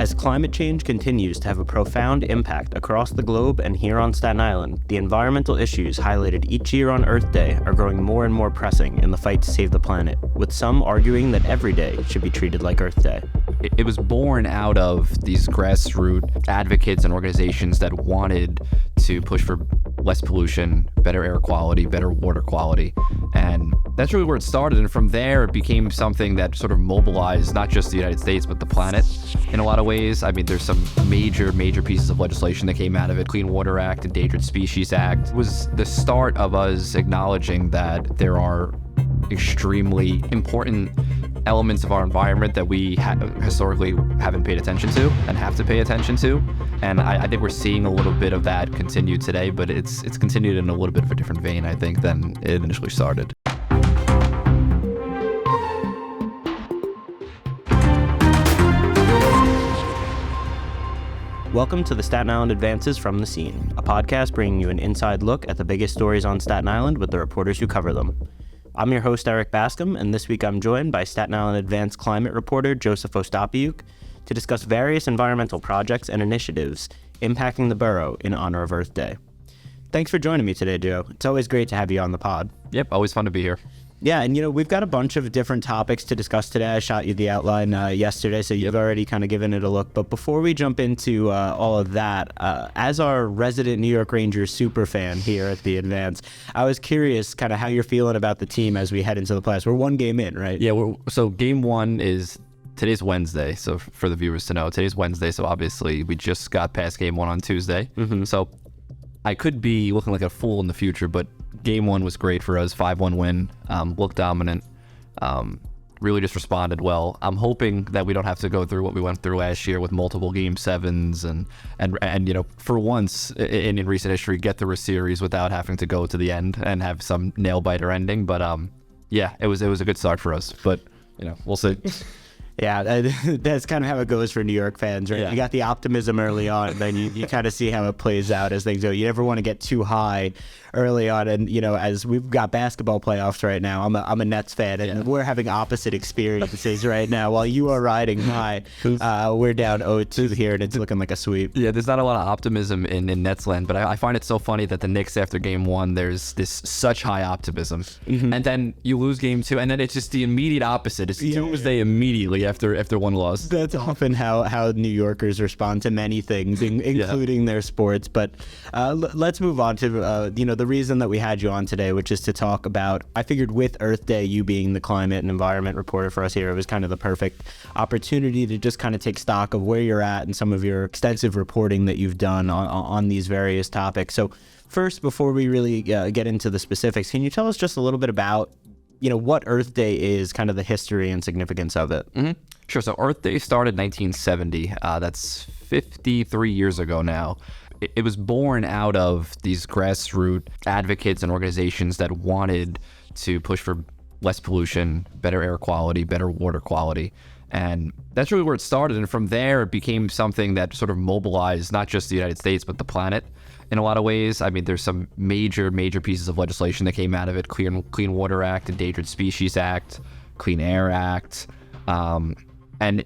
As climate change continues to have a profound impact across the globe and here on Staten Island, the environmental issues highlighted each year on Earth Day are growing more and more pressing in the fight to save the planet, with some arguing that every day should be treated like Earth Day. It was born out of these grassroots advocates and organizations that wanted to push for less pollution, better air quality, better water quality. And that's really where it started. And from there, it became something that sort of mobilized not just the United States, but the planet in a lot of ways. I mean, there's some major pieces of legislation that came out of it. Clean Water Act, Endangered Species Act was the start of us acknowledging that there are extremely important elements of our environment that we historically haven't paid attention to and have to pay attention to. And I think we're seeing a little bit of that continue today, but it's continued in a little bit of a different vein, I think, than it initially started. Welcome to the Staten Island Advances from the Scene, a podcast bringing you an inside look at the biggest stories on Staten Island with the reporters who cover them. I'm your host, Eric Bascom, and this week I'm joined by Staten Island Advance climate reporter Joseph Ostapiuk to discuss various environmental projects and initiatives impacting the borough in honor of Earth Day. Thanks for joining me today, Joe. It's always great to have you on the pod. Yep, always fun to be here. Yeah, and we've got a bunch of different topics to discuss today. I shot you the outline yesterday, so you've already kind of given it a look. But before we jump into all of that, as our resident New York Rangers super fan here at the Advance, I was curious kind of how you're feeling about the team as we head into the playoffs. We're one game in, right? Yeah, so game one is today's Wednesday. So for the viewers to know, today's Wednesday. So obviously we just got past game one on Tuesday. Mm-hmm. So I could be looking like a fool in the future, but game one was great for us. 5-1 win, looked dominant, really just responded well. I'm hoping that we don't have to go through what we went through last year with multiple game sevens and for once in recent history, get through a series without having to go to the end and have some nail biter ending. But yeah, it was a good start for us, but we'll see. Yeah, that's kind of how it goes for New York fans, right? Yeah. You got the optimism early on, and then you kind of see how it plays out as things go. You never want to get too high early on, and as we've got basketball playoffs right now, I'm a Nets fan, and we're having opposite experiences right now. While you are riding high, we're down 0-2 here, and it's looking like a sweep. Yeah, there's not a lot of optimism in Nets land, but I find it so funny that the Knicks after game one, there's this such high optimism, and then you lose game two, and then it's just the immediate opposite. It's Tuesday immediately after one loss. That's often how New Yorkers respond to many things, including their sports. But let's move on to the reason that we had you on today, which is to talk about, I figured with Earth Day, you being the climate and environment reporter for us here, it was kind of the perfect opportunity to just kind of take stock of where you're at and some of your extensive reporting that you've done on these various topics. So first, before we really get into the specifics, can you tell us just a little bit about what Earth Day is, kind of the history and significance of it? Mm-hmm. Sure. So Earth Day started in 1970. That's 53 years ago now. It was born out of these grassroots advocates and organizations that wanted to push for less pollution, better air quality, better water quality. And that's really where it started. And from there, it became something that sort of mobilized not just the United States, but the planet in a lot of ways. I mean, there's some major pieces of legislation that came out of it. Clean Water Act, Endangered Species Act, Clean Air Act. And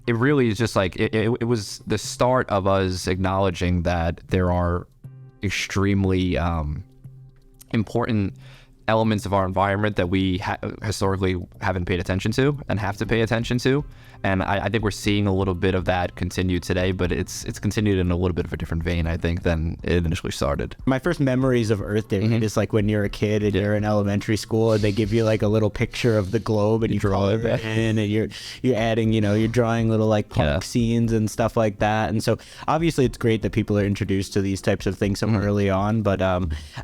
it really is just like, it was the start of us acknowledging that there are extremely important elements of our environment that we historically haven't paid attention to and have to pay attention to. And I think we're seeing a little bit of that continue today, but it's continued in a little bit of a different vein, I think, than it initially started. My first memories of Earth Day is like when you're a kid and you're in elementary school and they give you like a little picture of the globe and you draw it in, and you're adding, you're drawing little like park scenes and stuff like that. And so obviously it's great that people are introduced to these types of things so early on, but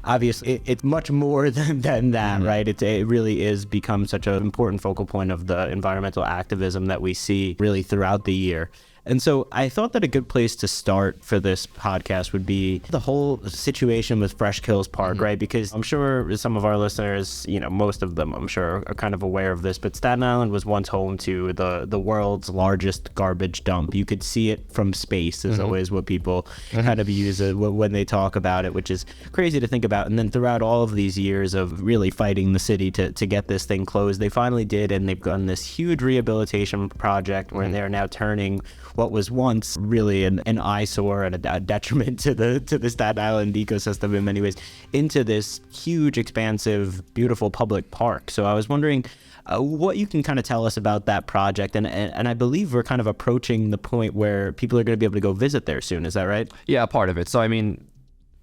obviously it's much more than that, right? It really is become such an important focal point of the environmental activism that we see really throughout the year. And so I thought that a good place to start for this podcast would be the whole situation with Fresh Kills Park, right? Because I'm sure some of our listeners, most of them, I'm sure, are kind of aware of this, but Staten Island was once home to the world's largest garbage dump. You could see it from space is always what people kind of use when they talk about it, which is crazy to think about. And then throughout all of these years of really fighting the city to get this thing closed, they finally did, and they've done this huge rehabilitation project where they're now turning what was once really an eyesore and a detriment to the Staten Island ecosystem in many ways into this huge, expansive, beautiful public park. So I was wondering what you can kind of tell us about that project. And I believe we're kind of approaching the point where people are going to be able to go visit there soon. Is that right? Yeah, part of it. So, I mean,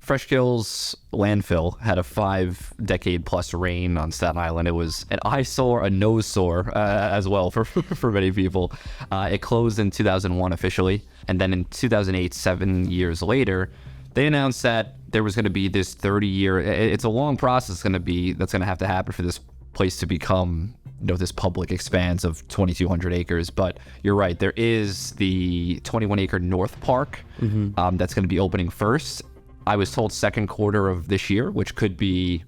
Freshkills landfill had a 5-decade-plus reign on Staten Island. It was an eyesore, a nose sore as well for many people. It closed in 2001 officially. And then in 2008, 7 years later, they announced that there was going to be this 30-year, it's a long process that's going to have to happen for this place to become, this public expanse of 2,200 acres. But you're right, there is the 21-acre North Park that's going to be opening first. I was told second quarter of this year, which could be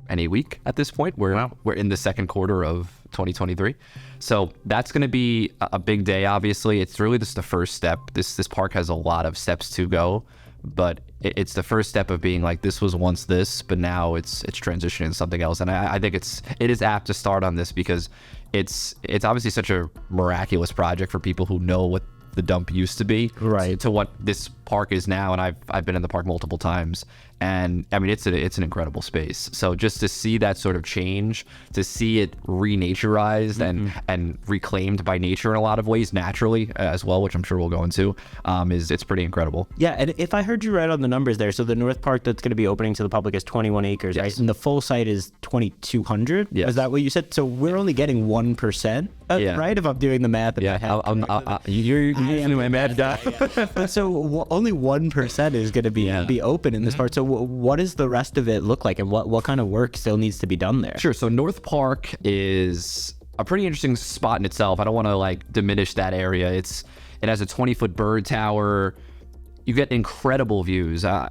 any week at this point. We're in the second quarter of 2023. So that's going to be a big day, obviously. It's really just the first step. This park has a lot of steps to go, but it's the first step of being like, this was once this, but now it's transitioning to something else. And I think it is apt to start on this because it's obviously such a miraculous project for people who know what the dump used to be, right, to what this park is now. And I've been in the park multiple times, and I mean it's an incredible space. So just to see that sort of change, to see it renaturized and reclaimed by nature in a lot of ways, naturally as well, which I'm sure we'll go into, it's pretty incredible. Yeah, and if I heard you right on the numbers there, so the North Park that's going to be opening to the public is 21 acres, yes, right? And the full site is 2,200. Yes. Is that what you said? So we're only getting 1%, right? If I'm doing the math. You're my math guy. Yeah. So only 1% is going to be open in this part. So what does the rest of it look like, and what kind of work still needs to be done there? Sure. So North Park is a pretty interesting spot in itself. I don't want to diminish that area. It has a 20-foot bird tower. You get incredible views. I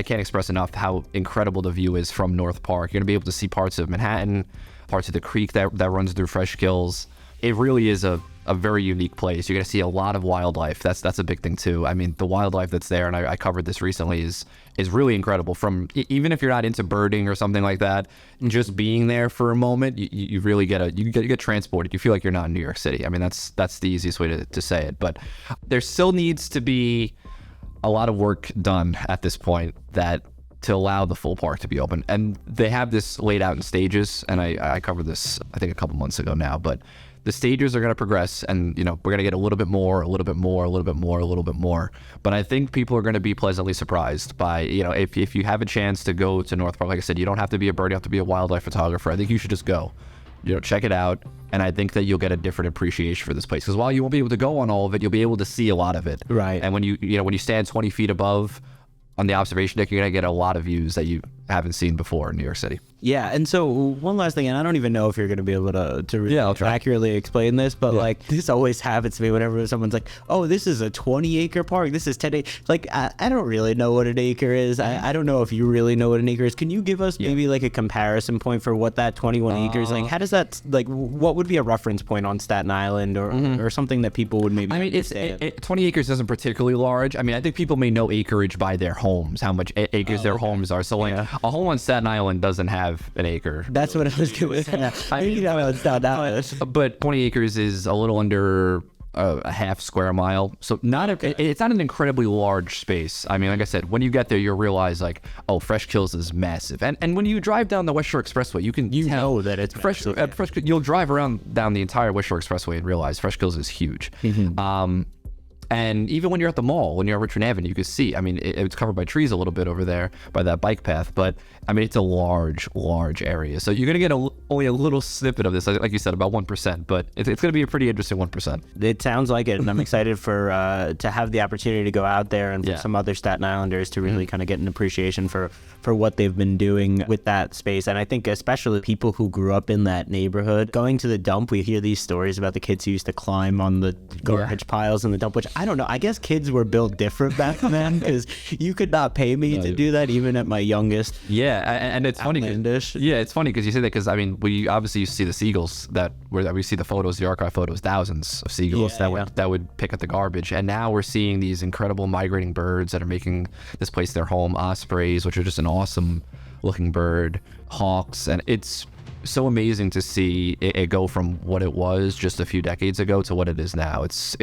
can't express enough how incredible the view is from North Park. You're gonna be able to see parts of Manhattan, parts of the creek that runs through Freshkills. It really is a very unique place. You're going to see a lot of wildlife. That's a big thing too. I mean, the wildlife that's there, and I covered this recently, is really incredible. From even if you're not into birding or something like that, just being there for a moment, you really get transported. You feel like you're not in New York City. I mean, that's the easiest way to say it. But there still needs to be a lot of work done at this point to allow the full park to be open. And they have this laid out in stages, and I covered this I think a couple months ago now, but the stages are going to progress, and we're going to get a little bit more, a little bit more, a little bit more, a little bit more. But I think people are going to be pleasantly surprised by, if you have a chance to go to North Park. Like I said, you don't have to be a bird, you don't have to be a wildlife photographer. I think you should just go, check it out. And I think that you'll get a different appreciation for this place, because while you won't be able to go on all of it, you'll be able to see a lot of it. Right. And when you stand 20 feet above on the observation deck, you're going to get a lot of views that you haven't seen before in New York City. Yeah, and so one last thing, and I don't even know if you're going to be able to really accurately explain this, but this always happens to me whenever someone's like, oh, this is a 20-acre park, this is 10 acres. I don't really know what an acre is. I don't know if you really know what an acre is. Can you give us maybe a comparison point for what that 21 acres, how does that, what would be a reference point on Staten Island or something that people would maybe understand? 20 acres isn't particularly large. I mean, I think people may know acreage by their homes, how much acres their homes are. So a home on Staten Island doesn't have an acre. That's what I was going to say. But 20 acres is a little under a half square mile. So it's not an incredibly large space. I mean, like I said, when you get there, you'll realize Freshkills is massive. And when you drive down the West Shore Expressway, you know that it's massive. You'll drive down the entire West Shore Expressway and realize Freshkills is huge. And even when you're at the mall, when you're on Richmond Avenue, you can see, I mean, it's covered by trees a little bit over there by that bike path, but I mean, it's a large area. So you're going to get only a little snippet of this, like you said, about 1%, but it's going to be a pretty interesting 1%. It sounds like it, and I'm excited to have the opportunity to go out there and for some other Staten Islanders to really kind of get an appreciation for what they've been doing with that space. And I think especially people who grew up in that neighborhood, going to the dump, we hear these stories about the kids who used to climb on the garbage piles in the dump, which I don't know. I guess kids were built different back then, because you could not pay me to do that even at my youngest. Yeah, and it's funny. It's funny because you say that, because I mean, you see the seagulls that we see the photos, the archive photos, thousands of seagulls that would pick up the garbage, and now we're seeing these incredible migrating birds that are making this place their home. Ospreys, which are just an awesome looking bird, hawks, and it's so amazing to see it go from what it was just a few decades ago to what it is now. It's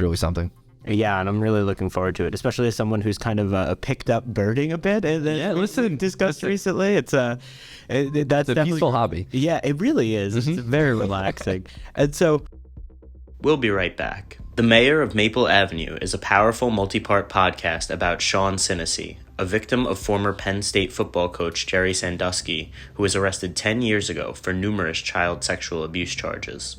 really something. Yeah, and I'm really looking forward to it, especially as someone who's kind of picked up birding a bit. Discussed recently. That's a peaceful hobby. Yeah, it really is. It's very relaxing. And so we'll be right back. The Mayor of Maple Avenue is a powerful multi-part podcast about Sean Sinesy, a victim of former Penn State football coach Jerry Sandusky, who was arrested 10 years ago for numerous child sexual abuse charges.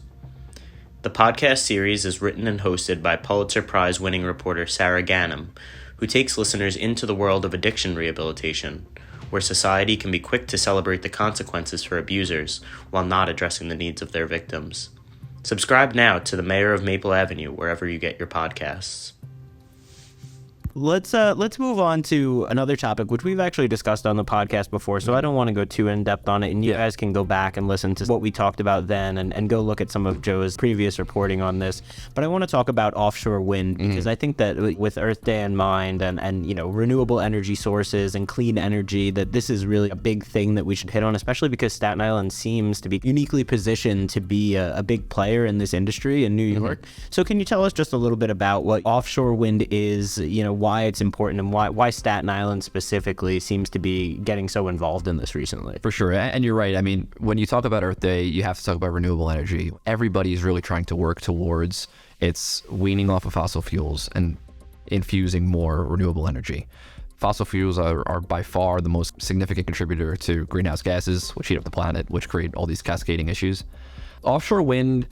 The podcast series is written and hosted by Pulitzer Prize-winning reporter Sarah Ganim, who takes listeners into the world of addiction rehabilitation, where society can be quick to celebrate the consequences for abusers while not addressing the needs of their victims. Subscribe now to The Mayor of Maple Avenue wherever you get your podcasts. Let's move on to another topic, which we've actually discussed on the podcast before, so I don't want to go too in-depth on it, and you guys can go back and listen to what we talked about then and go look at some of Joe's previous reporting on this. But I want to talk about offshore wind, because I think that with Earth Day in mind and renewable energy sources and clean energy, that this is really a big thing that we should hit on, especially because Staten Island seems to be uniquely positioned to be a big player in this industry in New York. So can you tell us just a little bit about what offshore wind is, why it's important, and why Staten Island specifically seems to be getting so involved in this recently? For sure. And you're right. I mean, when you talk about Earth Day, you have to talk about renewable energy. Everybody's really trying to work towards its weaning off of fossil fuels and infusing more renewable energy. Fossil fuels are by far the most significant contributor to greenhouse gases, which heat up the planet, which create all these cascading issues. Offshore wind,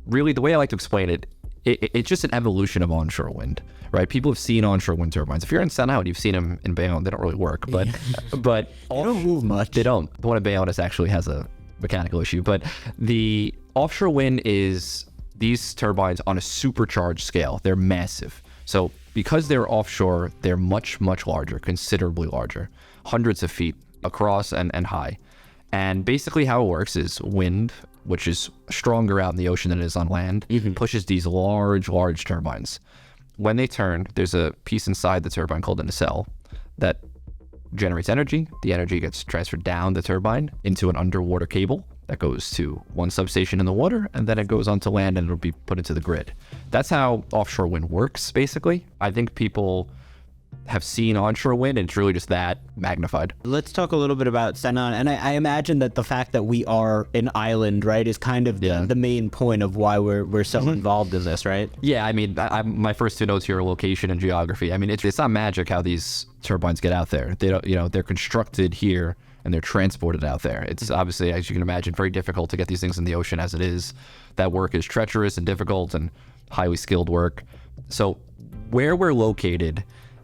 really, the way I like to explain it, it's just an evolution of onshore wind, right? People have seen onshore wind turbines. If you're in Staten Island, you've seen them in Bayonne. They don't really work, but they don't move much. They don't. The one in Bayonne actually has a mechanical issue, but the offshore wind is these turbines on a supercharged scale. They're massive. So because they're offshore, they're much, much larger, considerably larger, hundreds of feet across and high. And basically how it works is wind, which is stronger out in the ocean than it is on land, pushes these large turbines. When they turn, there's a piece inside the turbine called a nacelle that generates energy. The energy gets transferred down the turbine into an underwater cable that goes to one substation in the water, and then it goes onto land and it'll be put into the grid. That's how offshore wind works, basically. I think people have seen onshore wind, and it's really just that magnified. Let's talk a little bit about Staten Island. And I imagine that the fact that we are an island, right, is kind of the main point of why we're so involved in this, right? Yeah, I mean, my first two notes here are location and geography. I mean, it's not magic how these turbines get out there. They don't, they're constructed here and they're transported out there. It's obviously, as you can imagine, very difficult to get these things in the ocean as it is. That work is treacherous and difficult and highly skilled work. So where we're located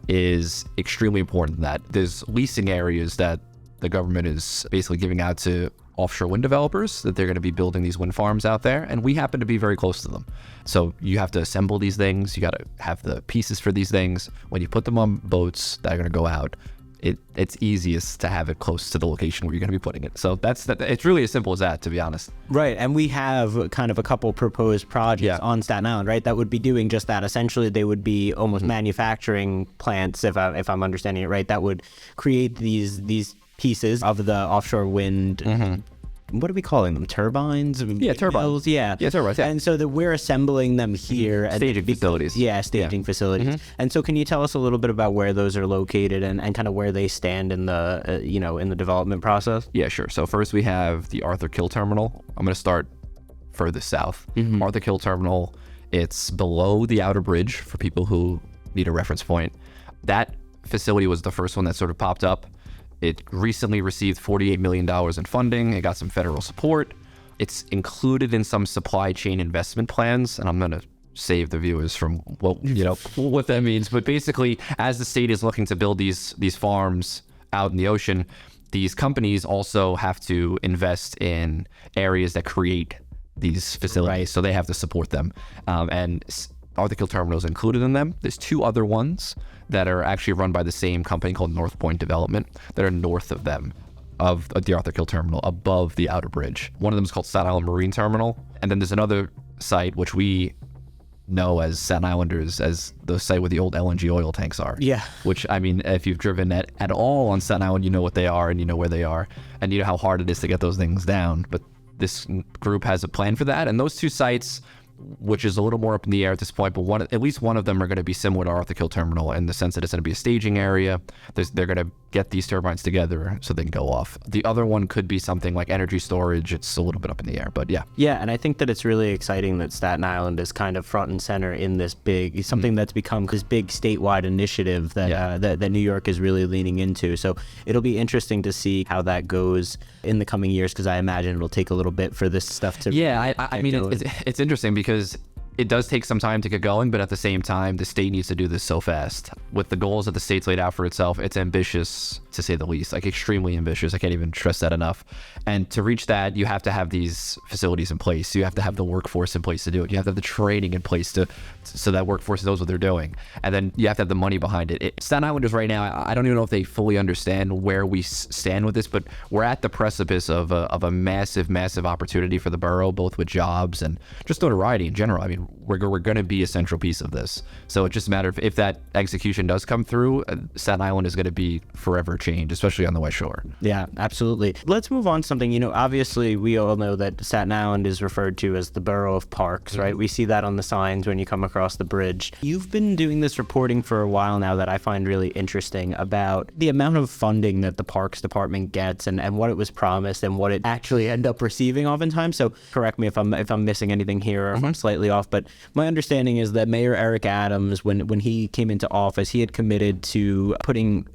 is extremely important. That there's leasing areas that the government is basically giving out to offshore wind developers, that they're going to be building these wind farms out there, and we happen to be very close to them. So you have to assemble these things, you got to have the pieces for these things. When you put them on boats that are going to go out, it's easiest to have it close to the location where you're going to be putting it. So it's really as simple as that, to be honest. Right, and we have kind of a couple proposed projects on Staten Island, right, that would be doing just that. Essentially, they would be almost manufacturing plants, if I'm understanding it right, that would create these pieces of the offshore wind. What are we calling them? Turbines? Yeah, turbines. Yeah, turbines. Yeah. And so that we're assembling them here. Staging facilities. Yeah, staging facilities. And so can you tell us a little bit about where those are located and kind of where they stand in the, in the development process? Yeah, sure. So first we have the Arthur Kill Terminal. I'm going to start furthest south. Arthur Kill Terminal, it's below the outer bridge for people who need a reference point. That facility was the first one that sort of popped up. It recently received $48 million in funding. It got some federal support. It's included in some supply chain investment plans, and I'm going to save the viewers from what that means. But basically, as the state is looking to build these farms out in the ocean, these companies also have to invest in areas that create these facilities, so they have to support them. And Arthur Kill Terminal is included in them. There's two other ones that are actually run by the same company called North Point Development that are north of them, of the Arthur Kill Terminal, above the outer bridge. One of them is called Staten Island Marine Terminal. And then there's another site, which we know as Staten Islanders as the site where the old LNG oil tanks are. Yeah. Which, I mean, if you've driven at all on Staten Island, you know what they are and you know where they are. And you know how hard it is to get those things down. But this group has a plan for that. And those two sites, which is a little more up in the air at this point, but at least one of them are going to be similar to Arthur Kill Terminal in the sense that it's going to be a staging area. They're going to get these turbines together so they can go off. The other one could be something like energy storage. It's a little bit up in the air, but yeah. Yeah, and I think that it's really exciting that Staten Island is kind of front and center in this big, something that's become this big statewide initiative that, that New York is really leaning into. So it'll be interesting to see how that goes in the coming years, because I imagine it'll take a little bit for this stuff to... Yeah, I mean, it's interesting because it does take some time to get going, but at the same time, the state needs to do this so fast. With the goals that the state's laid out for itself, it's ambitious, to say the least, like extremely ambitious. I can't even stress that enough. And to reach that, you have to have these facilities in place. You have to have the workforce in place to do it. You have to have the training in place so that workforce knows what they're doing. And then you have to have the money behind it. Staten Islanders right now, I don't even know if they fully understand where we stand with this, but we're at the precipice of a massive, massive opportunity for the borough, both with jobs and just notoriety in general. I mean, we're going to be a central piece of this. So it's just a matter of if that execution does come through, Staten Island is going to be forever changed, especially on the West Shore. Yeah, absolutely. Let's move on to something, obviously we all know that Staten Island is referred to as the borough of parks, right? We see that on the signs when you come across the bridge. You've been doing this reporting for a while now that I find really interesting about the amount of funding that the Parks Department gets and what it was promised and what it actually ended up receiving oftentimes. So correct me if I'm missing anything here or if I'm slightly off, but my understanding is that Mayor Eric Adams, when he came into office, he had committed to putting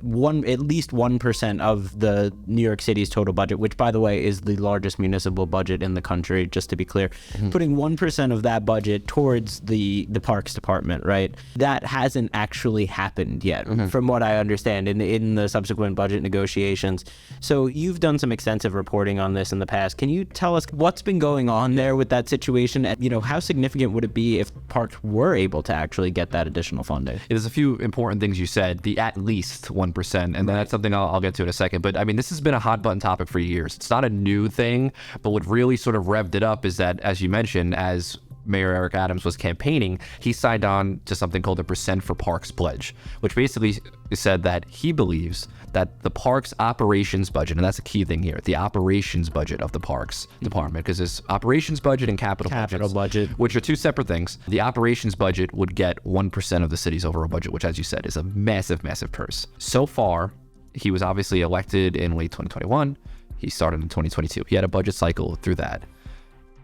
at least 1% of the New York City's total budget, which by the way is the largest municipal budget in the country, just to be clear, putting 1% of that budget towards the Parks Department, right? That hasn't actually happened yet, from what I understand in the subsequent budget negotiations. So you've done some extensive reporting on this in the past. Can you tell us what's been going on there with that situation? And, how significant would it be if parks were able to actually get that additional funding? There's a few important things you said, the at least 1%, and that's something I'll get to in a second. But I mean, this has been a hot button topic for years. It's not a new thing, but what really sort of revved it up is that, as you mentioned, as Mayor Eric Adams was campaigning, he signed on to something called the Percent for Parks Pledge, which basically said that he believes that the parks operations budget, and that's a key thing here, the operations budget of the Parks Department, because there's operations budget and capital budget, which are two separate things. The operations budget would get 1% of the city's overall budget, which, as you said, is a massive, massive purse. So far, he was obviously elected in late 2021. He started in 2022. He had a budget cycle through that.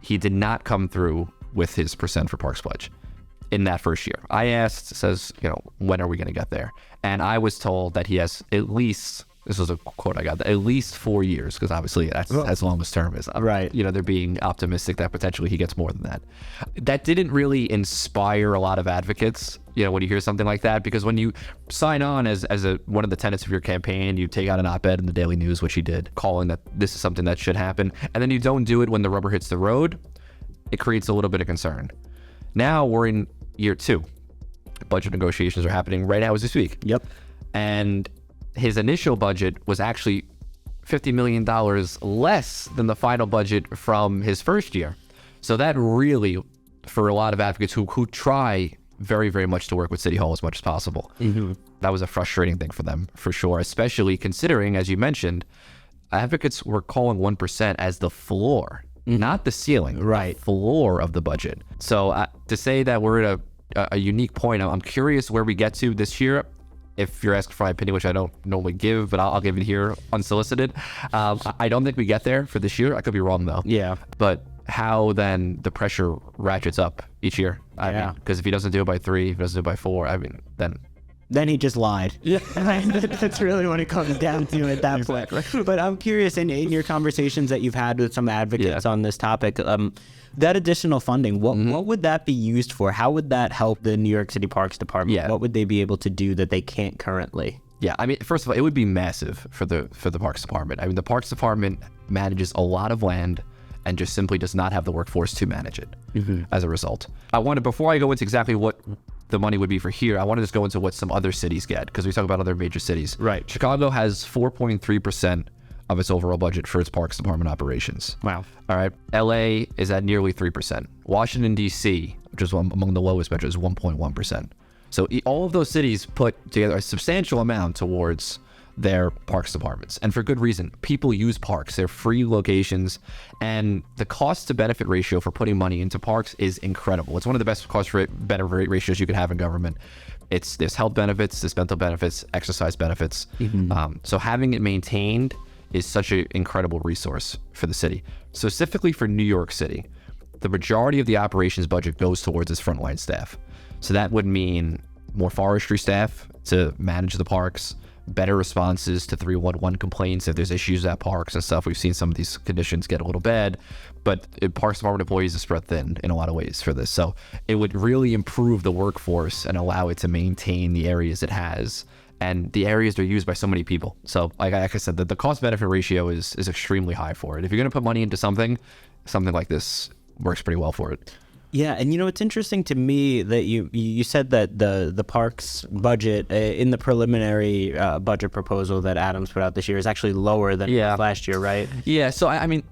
He did not come through with his Percent for Parks pledge in that first year. I asked, says, when are we going to get there? And I was told that he has at least, this was a quote I got, at least 4 years, because obviously that's as long as term is. Right. They're being optimistic that potentially he gets more than that. That didn't really inspire a lot of advocates, when you hear something like that, because when you sign on as one of the tenets of your campaign, you take out an op-ed in the Daily News, which he did, calling that this is something that should happen, and then you don't do it when the rubber hits the road, it creates a little bit of concern. Now we're in year 2. Budget negotiations are happening right now as we speak. Yep. And his initial budget was actually $50 million less than the final budget from his first year. So that really, for a lot of advocates who try very, very much to work with City Hall as much as possible, that was a frustrating thing for them, for sure, especially considering, as you mentioned, advocates were calling 1% as the floor, not the ceiling, right? The floor of the budget. So to say that we're at a unique point, I'm curious where we get to this year. If you're asking for my opinion, which I don't normally give, but I'll give it here unsolicited. I don't think we get there for this year. I could be wrong though. Yeah. But how then the pressure ratchets up each year? Because if he doesn't do it by 3, if he doesn't do it by 4, then he just lied. Yeah. That's really what it comes down to at that point. But I'm curious, in your conversations that you've had with some advocates on this topic, that additional funding, what would that be used for? How would that help the New York City Parks Department? Yeah. What would they be able to do that they can't currently? Yeah, I mean, first of all, it would be massive for the Parks Department. I mean, the Parks Department manages a lot of land and just simply does not have the workforce to manage it as a result. Before I go into exactly what the money would be for here, I want to just go into what some other cities get, because we talk about other major cities. Right. Chicago has 4.3% of its overall budget for its Parks Department operations. Wow. All right. LA is at nearly 3%. Washington, D.C., which is among the lowest budgets, is 1.1%. So all of those cities put together a substantial amount towards their parks departments, and for good reason. People use parks. They're free locations, and the cost to benefit ratio for putting money into parks is incredible. It's one of the best cost benefit ratios you could have in government. There's health benefits, there's mental benefits, exercise benefits. So having it maintained is such an incredible resource for the city. Specifically for New York City, the majority of the operations budget goes towards its frontline staff. So that would mean more forestry staff to manage the parks, better responses to 311 complaints if there's issues at parks and stuff. We've seen some of these conditions get a little bad, but Parks Department employees are spread thin in a lot of ways for this. So it would really improve the workforce and allow it to maintain the areas it has. And the areas are used by so many people. So like I said, the cost benefit ratio is extremely high for it. If you're going to put money into something like this works pretty well for it. Yeah, and it's interesting to me that you said that the parks budget in the preliminary budget proposal that Adams put out this year is actually lower than last year, right? Yeah, so I mean,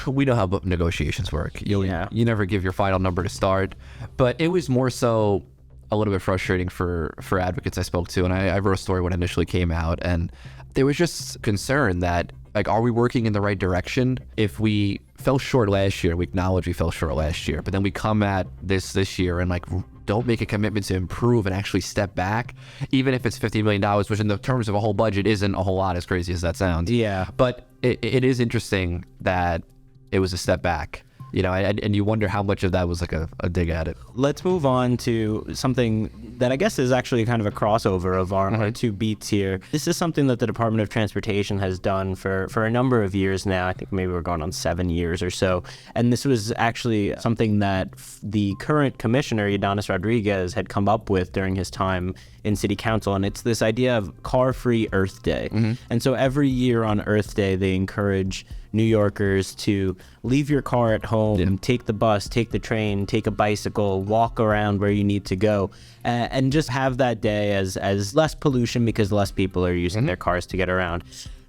we know how negotiations work. You never give your final number to start, but it was more so a little bit frustrating for advocates I spoke to, and I wrote a story when it initially came out, and there was just concern that, like, are we working in the right direction? If we fell short last year, we acknowledge we fell short last year, but then we come at this year and like don't make a commitment to improve and actually step back, even if it's $50 million, which in the terms of a whole budget isn't a whole lot, as crazy as that sounds. Yeah. But it is interesting that it was a step back. And you wonder how much of that was like a dig at it. Let's move on to something that I guess is actually kind of a crossover of our two beats here. This is something that the Department of Transportation has done for a number of years now. I think maybe we're going on 7 years or so. And this was actually something that the current commissioner, Ydanis Rodriguez, had come up with during his time in city council. And it's this idea of car-free Earth Day. And so every year on Earth Day, they encourage New Yorkers to leave your car at home, take the bus, take the train, take a bicycle, walk around where you need to go, and just have that day as less pollution because less people are using their cars to get around.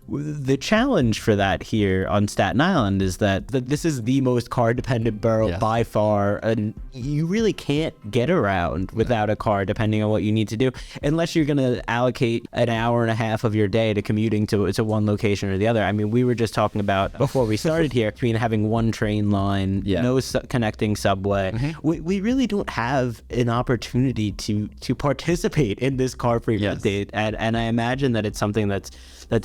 The challenge for that here on Staten Island is that this is the most car-dependent borough by far, and you really can't get around without a car depending on what you need to do, unless you're going to allocate an hour and a half of your day to commuting to one location or the other. I mean, we were just talking about before we started here, between having one train line, no connecting subway, we really don't have an opportunity to participate in this car-free day, and I imagine that it's something that's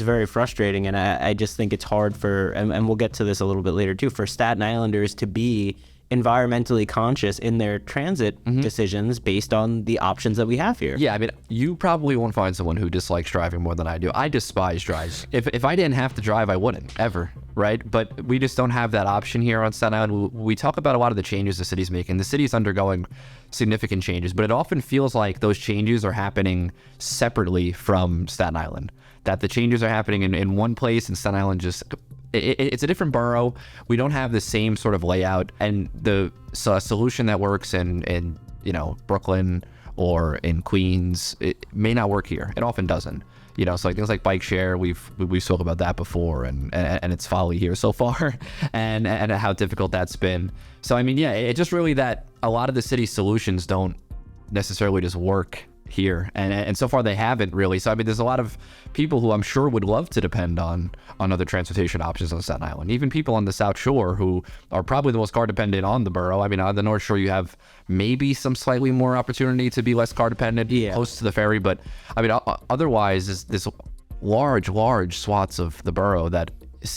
very frustrating, and I just think it's hard for, and we'll get to this a little bit later too, for Staten Islanders to be environmentally conscious in their transit decisions based on the options that we have here. Yeah, I mean, you probably won't find someone who dislikes driving more than I do. I despise driving. If I didn't have to drive, I wouldn't, ever, right? But we just don't have that option here on Staten Island. We talk about a lot of the changes the city's making. The city's undergoing significant changes, but it often feels like those changes are happening separately from Staten Island. That the changes are happening in one place, and Staten Island just... It's a different borough. We don't have the same sort of layout, and the solution that works in Brooklyn or in Queens, it may not work here. It often doesn't. So like things like bike share, we've spoken about that before, and its folly here so far, and how difficult that's been. So I mean, it's just really that a lot of the city's solutions don't necessarily just work here, and so far they haven't really. So I mean, there's a lot of people who I'm sure would love to depend on other transportation options on Staten Island, even people on the South Shore who are probably the most car dependent on the borough. I mean, on the North Shore you have maybe some slightly more opportunity to be less car dependent, close to the ferry, but I mean, otherwise this large swaths of the borough that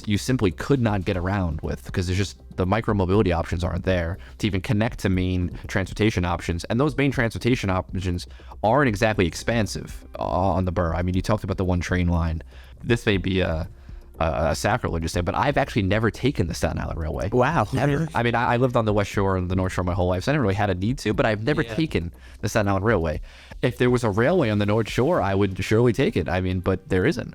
you simply could not get around with, because there's just the micro-mobility options aren't there to even connect to main transportation options. And those main transportation options aren't exactly expansive on the borough. I mean, you talked about the one train line. This may be a sacrilegious thing, but I've actually never taken the Staten Island Railway. Wow. Never. I mean, I lived on the West Shore and the North Shore my whole life, so I never really had a need to, but I've never taken the Staten Island Railway. If there was a railway on the North Shore, I would surely take it. I mean, but there isn't.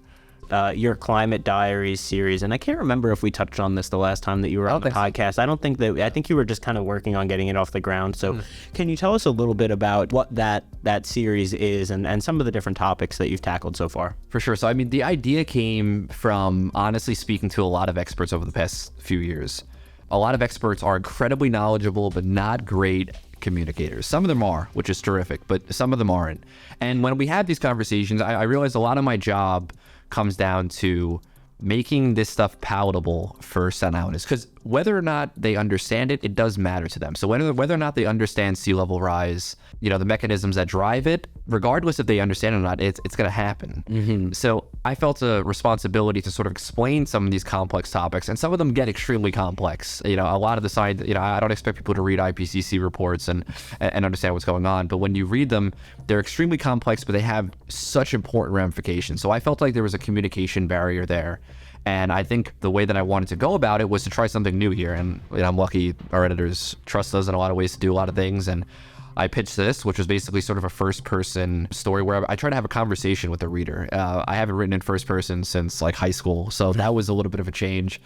Your Climate Diaries series, and I can't remember if we touched on this the last time that you were on the podcast. I think you were just kind of working on getting it off the ground. So can you tell us a little bit about what that series is and some of the different topics that you've tackled so far? For sure. So I mean, the idea came from honestly speaking to a lot of experts over the past few years. A lot of experts are incredibly knowledgeable, but not great communicators. Some of them are, which is terrific, but some of them aren't. And when we have these conversations, I realize a lot of my job comes down to making this stuff palatable for Staten Islanders, because whether or not they understand it, it does matter to them. So whether or not they understand sea level rise, you know, the mechanisms that drive it, regardless if they understand it or not, it's going to happen. So I felt a responsibility to sort of explain some of these complex topics, and some of them get extremely complex. You know, a lot of the science, you know, I don't expect people to read IPCC reports and understand what's going on, but when you read them, they're extremely complex, but they have such important ramifications. So I felt like there was a communication barrier there. And I think the way that I wanted to go about it was to try something new here. And you know, I'm lucky our editors trust us in a lot of ways to do a lot of things. And I pitched this, which was basically sort of a first-person story where I try to have a conversation with the reader. I haven't written in first person since like high school, so that was a little bit of a change.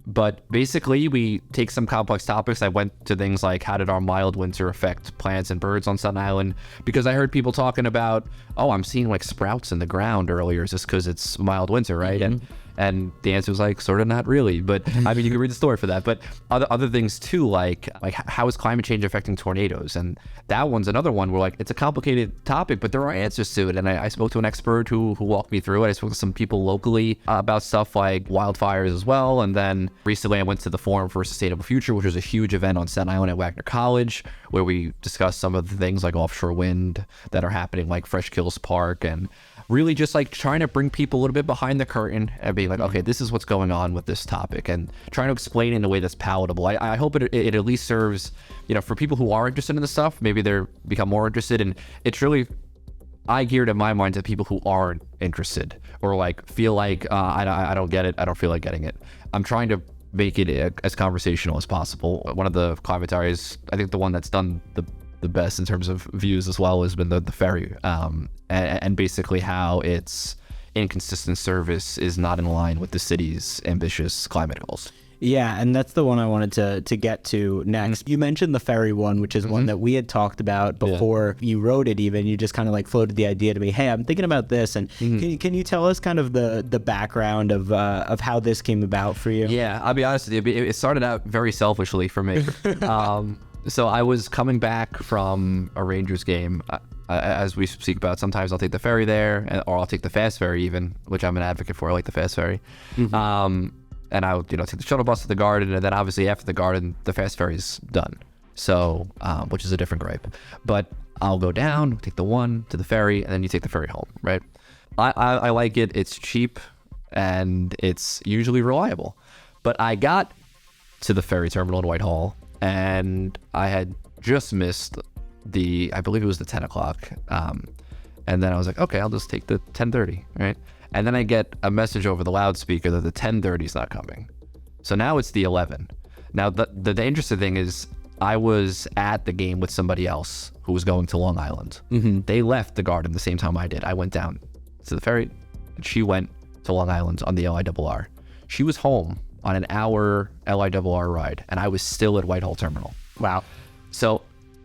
But basically, we take some complex topics. I went to things like, how did our mild winter affect plants and birds on Staten Island? Because I heard people talking about, oh, I'm seeing like sprouts in the ground earlier just because it's mild winter, right? And the answer was like, sort of not really. But I mean, you can read the story for that. But other things too, like how is climate change affecting tornadoes? And that one's another one where like, it's a complicated topic, but there are answers to it. And I spoke to an expert who walked me through it. I spoke to some people locally about stuff like wildfires as well. And then recently I went to the Forum for a Sustainable Future, which was a huge event on Staten Island at Wagner College, where we discussed some of the things like offshore wind that are happening, like Fresh Kills Park, and really just like trying to bring people a little bit behind the curtain and being like, okay, this is what's going on with this topic, and trying to explain it in a way that's palatable. I hope it at least serves, you know, for people who are interested in the stuff, maybe they're become more interested. And it's really, I geared in my mind to people who aren't interested or like feel like I don't get it, I don't feel like getting it. I'm trying to make it as conversational as possible. One of the commentaries, I think the one that's done the best in terms of views as well, has been the ferry, and basically how its inconsistent service is not in line with the city's ambitious climate goals. Yeah, and that's the one I wanted to get to next. You mentioned the ferry one, which is one that we had talked about before you wrote it even. You just kind of like floated the idea to me, hey, I'm thinking about this. And can you tell us kind of the background of how this came about for you? Yeah, I'll be honest with you. It started out very selfishly for me. So I was coming back from a Rangers game. As we speak about, sometimes I'll take the ferry there, or I'll take the fast ferry even, which I'm an advocate for. I like the fast ferry. And I would, take the shuttle bus to the Garden, and then obviously after the Garden, the fast ferry's done. So, which is a different gripe. But I'll go down, take the one to the ferry, and then you take the ferry home, right? I like it. It's cheap, and it's usually reliable. But I got to the ferry terminal in Whitehall, and I had just missed I believe it was the 10 o'clock. And then I was like, okay, I'll just take the 10:30, right? And then I get a message over the loudspeaker that the 10:30 is not coming. So now it's the 11. Now, the interesting thing is I was at the game with somebody else who was going to Long Island. They left the Garden the same time I did. I went down to the ferry, and she went to Long Island on the LIRR. She was home on an hour LIRR ride, and I was still at Whitehall Terminal. Wow. So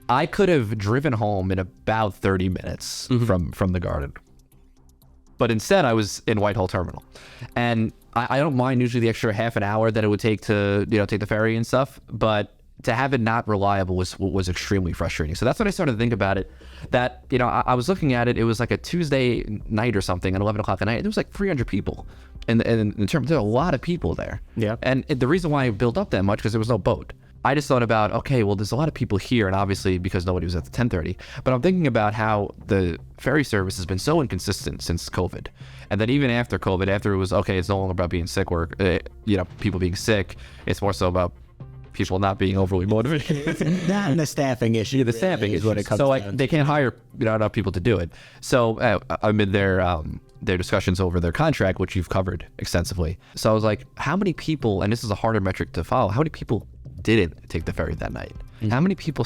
I could have driven home in about 30 minutes from the Garden. But instead, I was in Whitehall Terminal. And I don't mind usually the extra half an hour that it would take to, take the ferry and stuff. But to have it not reliable was extremely frustrating. So that's when I started to think about it. That, I was looking at it. It was like a Tuesday night or something at 11 o'clock at night. There was like 300 people. And in terms, there were a lot of people there. Yeah. And the reason why I built up that much, because there was no boat. I just thought about, okay, well, there's a lot of people here, and obviously because nobody was at the 10:30. But I'm thinking about how the ferry service has been so inconsistent since COVID, and then even after COVID, after it was okay, it's no longer about being sick or people being sick. It's more so about people not being overly motivated. It's not a staffing issue. The staffing is what it comes. So down they can't hire enough people to do it. So amid their discussions over their contract, which you've covered extensively. So I was like, how many people? And this is a harder metric to follow. How many people didn't take the ferry that night? How many people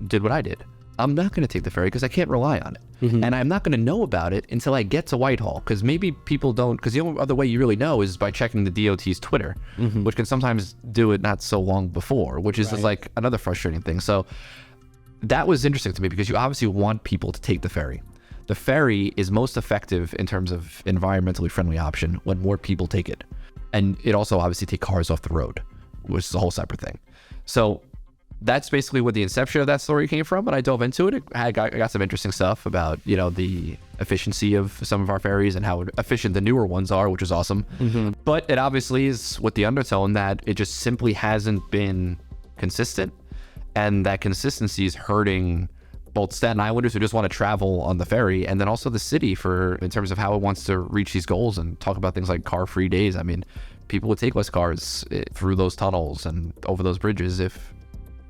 did what I did? I'm not going to take the ferry because I can't rely on it. And I'm not going to know about it until I get to Whitehall, because maybe people don't, because the only other way you really know is by checking the DOT's Twitter, which can sometimes do it not so long before, which is just like another frustrating thing. So that was interesting to me, because you obviously want people to take the ferry. The ferry is most effective in terms of environmentally friendly option when more people take it. And it also obviously takes cars off the road, which is a whole separate thing. So that's basically where the inception of that story came from. And I dove into it. I got some interesting stuff about, the efficiency of some of our ferries and how efficient the newer ones are, which is awesome. But it obviously is with the undertone that it just simply hasn't been consistent. And that consistency is hurting both Staten Islanders who just want to travel on the ferry, and then also the city in terms of how it wants to reach these goals and talk about things like car-free days. I mean, people would take less cars through those tunnels and over those bridges if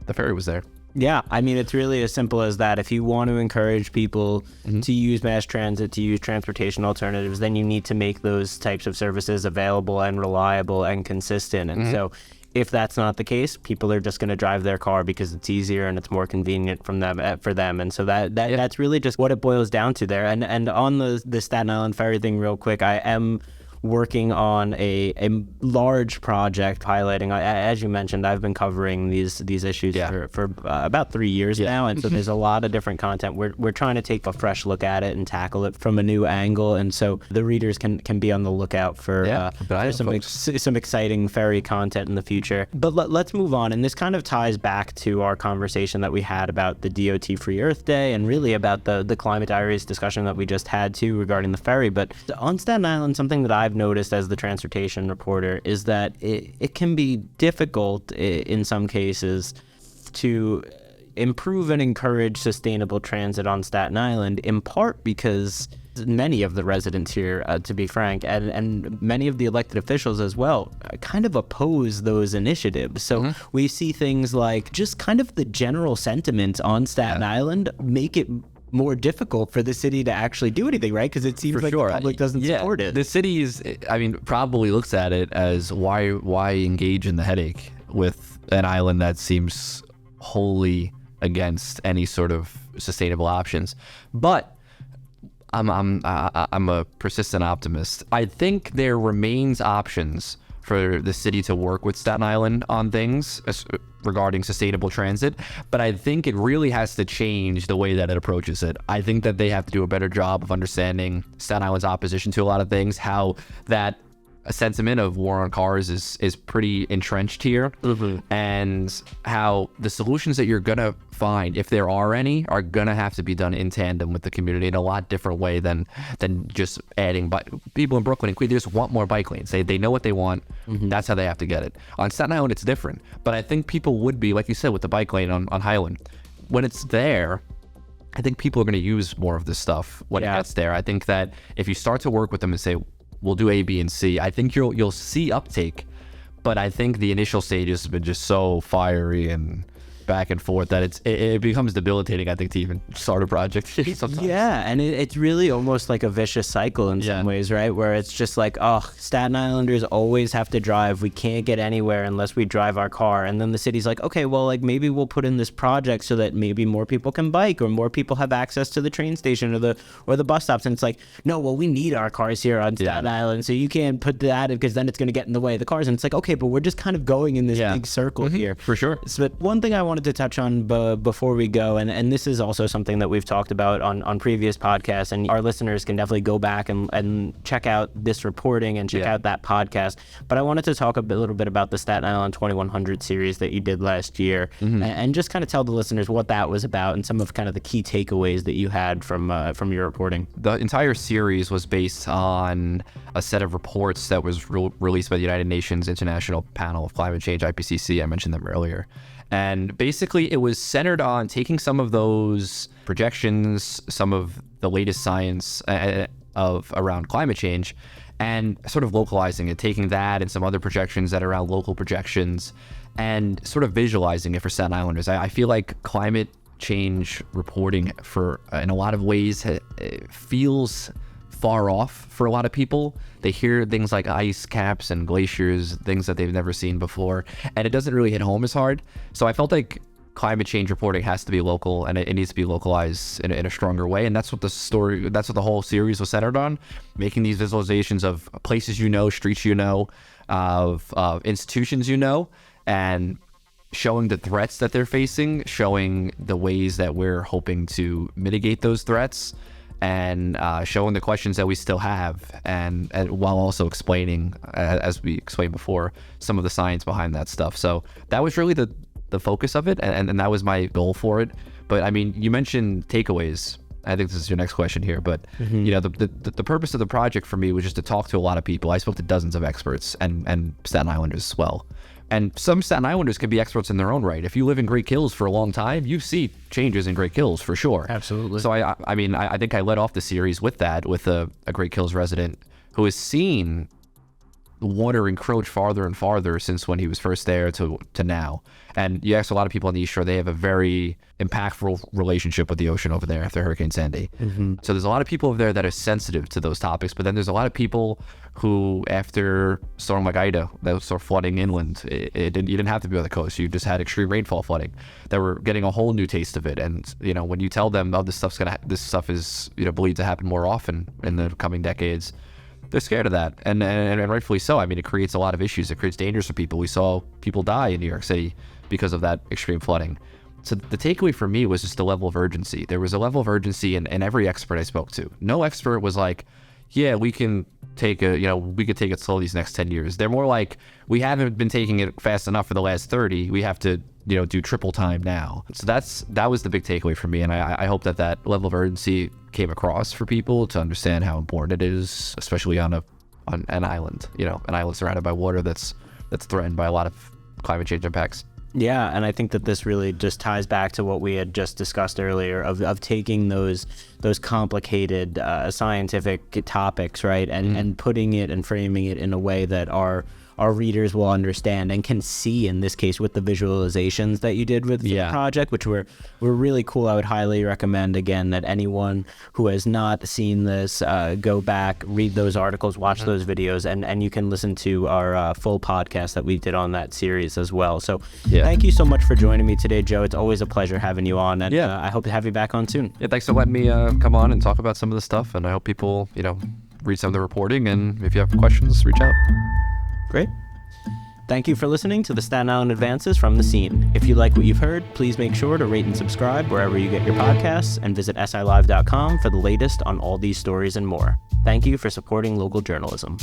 the ferry was there. Yeah, I mean, it's really as simple as that. If you want to encourage people to use mass transit, to use transportation alternatives, then you need to make those types of services available and reliable and consistent. And so if that's not the case, people are just going to drive their car because it's easier and it's more convenient for them. And so that's really just what it boils down to there. And on the Staten Island ferry thing real quick, I am working on a large project highlighting, as you mentioned, I've been covering these issues for about 3 years now, and so there's a lot of different content. We're trying to take a fresh look at it and tackle it from a new angle, and so the readers can be on the lookout for some exciting ferry content in the future. But let's move on, and this kind of ties back to our conversation that we had about the DOT Free Earth Day, and really about the Climate Diaries discussion that we just had too regarding the ferry. But on Staten Island, something that I've noticed as the transportation reporter is that it can be difficult in some cases to improve and encourage sustainable transit on Staten Island, in part because many of the residents here, to be frank, and many of the elected officials as well, kind of oppose those initiatives. So we see things like just kind of the general sentiment on Staten Island make it more difficult for the city to actually do anything, right? Because it seems the public doesn't support it. The city probably looks at it as why engage in the headache with an island that seems wholly against any sort of sustainable options. But I'm a persistent optimist. I think there remains options for the city to work with Staten Island on things regarding sustainable transit, but I think it really has to change the way that it approaches it. I think that they have to do a better job of understanding Staten Island's opposition to a lot of things, how that a sentiment of war on cars is pretty entrenched here, and how the solutions that you're gonna find, if there are any, are gonna have to be done in tandem with the community in a lot different way than just adding people in Brooklyn and Queens. They just want more bike lanes. They know what they want. That's how they have to get it. On Staten Island, it's different, but I think people would be, like you said, with the bike lane on Highland, when it's there, I think people are going to use more of this stuff when it gets there. I think that if you start to work with them and say, we'll do A, B, and C, I think you'll see uptake, but I think the initial stages have been just so fiery and back and forth that it becomes debilitating, I think, to even start a project sometimes. Yeah, and it's really almost like a vicious cycle in some ways, right? Where it's just like, Staten Islanders always have to drive. We can't get anywhere unless we drive our car. And then the city's like, okay, well, like maybe we'll put in this project so that maybe more people can bike or more people have access to the train station or the bus stops. And it's like, no, well, we need our cars here on Staten Island, so you can't put that in because then it's going to get in the way of the cars. And it's like, okay, but we're just kind of going in this big circle here. For sure. But one thing I wanted to touch on before we go, and this is also something that we've talked about on previous podcasts, and our listeners can definitely go back and check out this reporting and check out that podcast. But I wanted to talk a little bit about the Staten Island 2100 series that you did last year, and just kind of tell the listeners what that was about and some of kind of the key takeaways that you had from your reporting. The entire series was based on a set of reports that was released by the United Nations International Panel of Climate Change, IPCC. I mentioned them earlier. And basically, it was centered on taking some of those projections, some of the latest science around climate change, and sort of localizing it, taking that and some other projections that are around local projections, and sort of visualizing it for Staten Islanders. I feel like climate change reporting, in a lot of ways, feels far off for a lot of people. They hear things like ice caps and glaciers, things that they've never seen before, and it doesn't really hit home as hard. So I felt like climate change reporting has to be local, and it needs to be localized in a stronger way. And that's what the whole series was centered on, making these visualizations of places streets of institutions and showing the threats that they're facing, showing the ways that we're hoping to mitigate those threats, and showing the questions that we still have, and while also explaining, as we explained before, some of the science behind that stuff. So that was really the the focus of it, and that was my goal for it. But I mean, you mentioned takeaways. I think this is your next question here, but you know, the purpose of the project for me was just to talk to a lot of people. I spoke to dozens of experts and Staten Islanders as well. And some Staten Islanders can be experts in their own right. If you live in Great Kills for a long time, you see changes in Great Kills for sure. Absolutely. So I mean, I think I led off the series with that, with a Great Kills resident who has seen water encroach farther and farther since when he was first there to now. And you ask a lot of people on the East Shore, they have a very impactful relationship with the ocean over there after Hurricane Sandy. So there's a lot of people over there that are sensitive to those topics, but then there's a lot of people who, after storm like Ida, that was sort of flooding inland, you didn't have to be on the coast, you just had extreme rainfall flooding, that were getting a whole new taste of it. And you know, when you tell them, oh, this stuff is, you know, believed to happen more often in the coming decades, they're scared of that, and rightfully so. I mean, it creates a lot of issues. It creates dangers for people. We saw people die in New York City because of that extreme flooding. So the takeaway for me was just the level of urgency. There was a level of urgency in every expert I spoke to. No expert was like, yeah, we can take it slow these next 10 years. They're more like, we haven't been taking it fast enough for the last 30. We have to, you know, do triple time now. So that was the big takeaway for me. And I hope that level of urgency came across for people to understand how important it is, especially on an island, you know, an island surrounded by water that's threatened by a lot of climate change impacts. Yeah, and I think that this really just ties back to what we had just discussed earlier of taking those complicated scientific topics, right, and putting it and framing it in a way that our readers will understand and can see, in this case with the visualizations that you did with the project, which were really cool. I would highly recommend, again, that anyone who has not seen this go back, read those articles, watch those videos, and you can listen to our full podcast that we did on that series as well. So thank you so much for joining me today, Joe. It's always a pleasure having you on, and I hope to have you back on soon. Yeah, thanks for letting me come on and talk about some of the stuff, and I hope people, you know, read some of the reporting, and if you have questions, reach out. Great. Thank you for listening to the Staten Island Advances from the Scene. If you like what you've heard, please make sure to rate and subscribe wherever you get your podcasts, and visit silive.com for the latest on all these stories and more. Thank you for supporting local journalism.